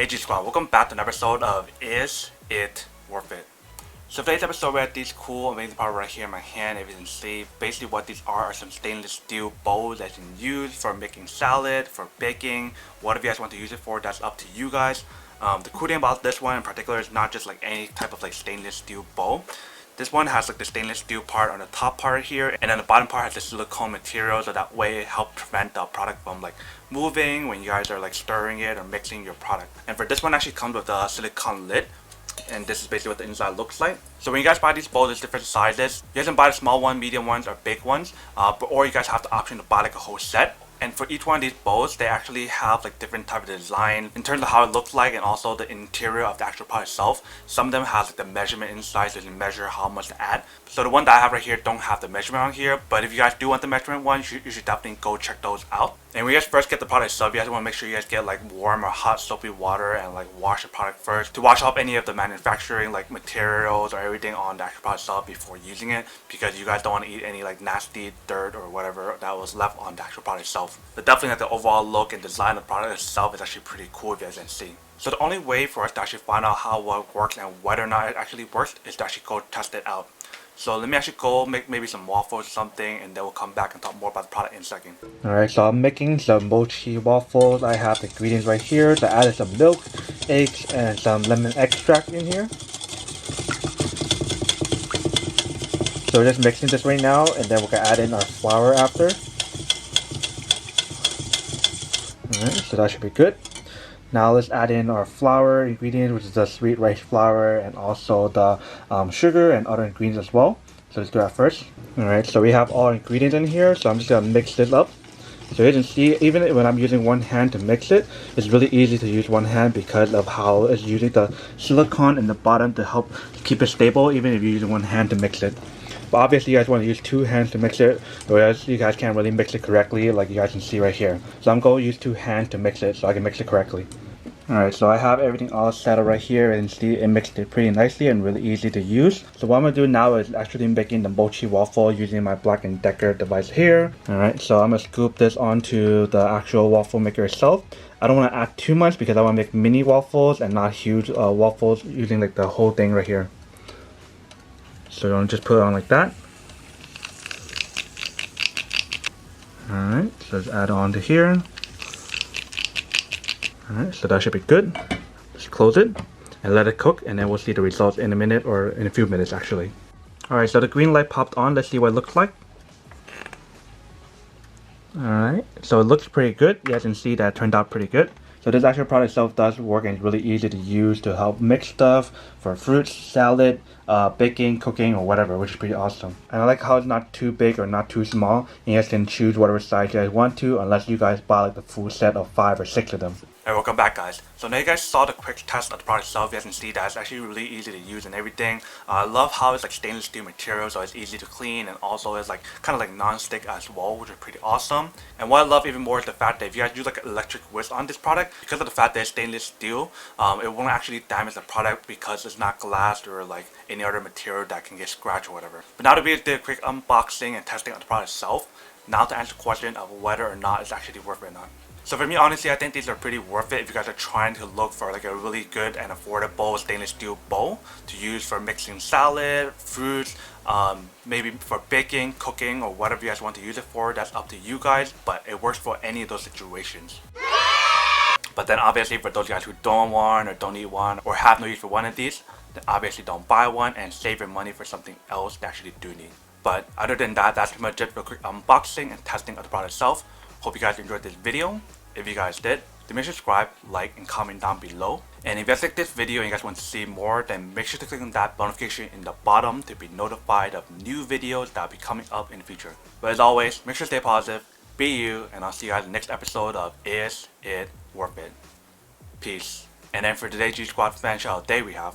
Hey G Squad, welcome back to an episode of Is It Worth It? So today's episode we have these cool amazing products right here in my hand. If you can see, basically what these are some stainless steel bowls that you can use for making salad, for baking, whatever you guys want to use it for, that's up to you guys. The cool thing about this one in particular is not just like any type of like stainless steel bowl. This one has like the stainless steel part on the top part here, and then the bottom part has the silicone material, so that way it helps prevent the product from like moving when you guys are like stirring it or mixing your product. And for this one, actually comes with a silicone lid, and this is basically what the inside looks like. So when you guys buy these bowls, there's different sizes. You guys can buy the small one, medium ones, or big ones, or you guys have the option to buy like a whole set. And for each one of these bowls, they actually have like different type of design in terms of how it looks like and also the interior of the actual product itself. Some of them has like the measurement inside, so you can measure how much to add. So the one that I have right here don't have the measurement on here, but if you guys do want the measurement one, you should definitely go check those out. And when you guys first get the product itself, you guys want to make sure you guys get like warm or hot soapy water and like wash the product first to wash off any of the manufacturing like materials or everything on the actual product itself before using it, because you guys don't want to eat any like nasty dirt or whatever that was left on the actual product itself. But definitely like the overall look and design of the product itself is actually pretty cool if you guys can see. So the only way for us to actually find out how what works and whether or not it actually works is to actually go test it out. So let me actually go make maybe some waffles or something, and then we'll come back and talk more about the product in a second. Alright, so I'm making some mochi waffles. I have the ingredients right here. So I added some milk, eggs, and some lemon extract in here. So we're just mixing this right now, and then we're gonna add in our flour after. Alright, so that should be good. Now let's add in our flour ingredients, which is the sweet rice flour and also the sugar and other ingredients as well. So let's do that first. Alright, so we have all our ingredients in here, so I'm just going to mix this up. So you can see, even when I'm using one hand to mix it, it's really easy to use one hand because of how it's using the silicone in the bottom to help keep it stable, even if you're using one hand to mix it. But obviously you guys want to use two hands to mix it, or else you guys can't really mix it correctly like you guys can see right here. So I'm going to use two hands to mix it so I can mix it correctly. Alright, so I have everything all set up right here, and see it mixed it pretty nicely and really easy to use. So what I'm going to do now is actually making the mochi waffle using my Black & Decker device here. Alright, so I'm going to scoop this onto the actual waffle maker itself. I don't want to add too much because I want to make mini waffles and not huge waffles using like the whole thing right here. So you want to just put it on like that. Alright, so let's add it onto here. Alright, so that should be good. Just close it and let it cook, and then we'll see the results in a minute, or in a few minutes actually. Alright, so the green light popped on. Let's see what it looks like. Alright, so it looks pretty good. You guys can see that it turned out pretty good. So this actual product itself does work, and it's really easy to use to help mix stuff for fruits, salad, baking, cooking, or whatever, which is pretty awesome. And I like how it's not too big or not too small. And you guys can choose whatever size you guys want to, unless you guys buy like the full set of 5 or 6 of them. Alright, welcome back guys. So now you guys saw the quick test of the product itself. You guys can see that it's actually really easy to use and everything. I love how it's like stainless steel material, so it's easy to clean, and also it's like kind of like non-stick as well, which is pretty awesome. And what I love even more is the fact that if you guys use like electric whisk on this product, because of the fact that it's stainless steel, it won't actually damage the product because it's not glass or like any other material that can get scratched or whatever. But now that we did a quick unboxing and testing of the product itself, now to answer the question of whether or not it's actually worth it or not. So for me, honestly, I think these are pretty worth it if you guys are trying to look for like a really good and affordable stainless steel bowl to use for mixing salad, fruits, maybe for baking, cooking, or whatever you guys want to use it for. That's up to you guys, but it works for any of those situations. But then obviously for those guys who don't want or don't need one or have no use for one of these, then obviously don't buy one and save your money for something else that actually do need. But other than that, that's pretty much it for a quick unboxing and testing of the product itself. Hope you guys enjoyed this video. If you guys did, then make sure to subscribe, like, and comment down below. And if you guys like this video and you guys want to see more, then make sure to click on that notification in the bottom to be notified of new videos that will be coming up in the future. But as always, make sure to stay positive, be you, and I'll see you guys in the next episode of Is It Worth It? Peace. And then for today's G Squad fan shout out day we have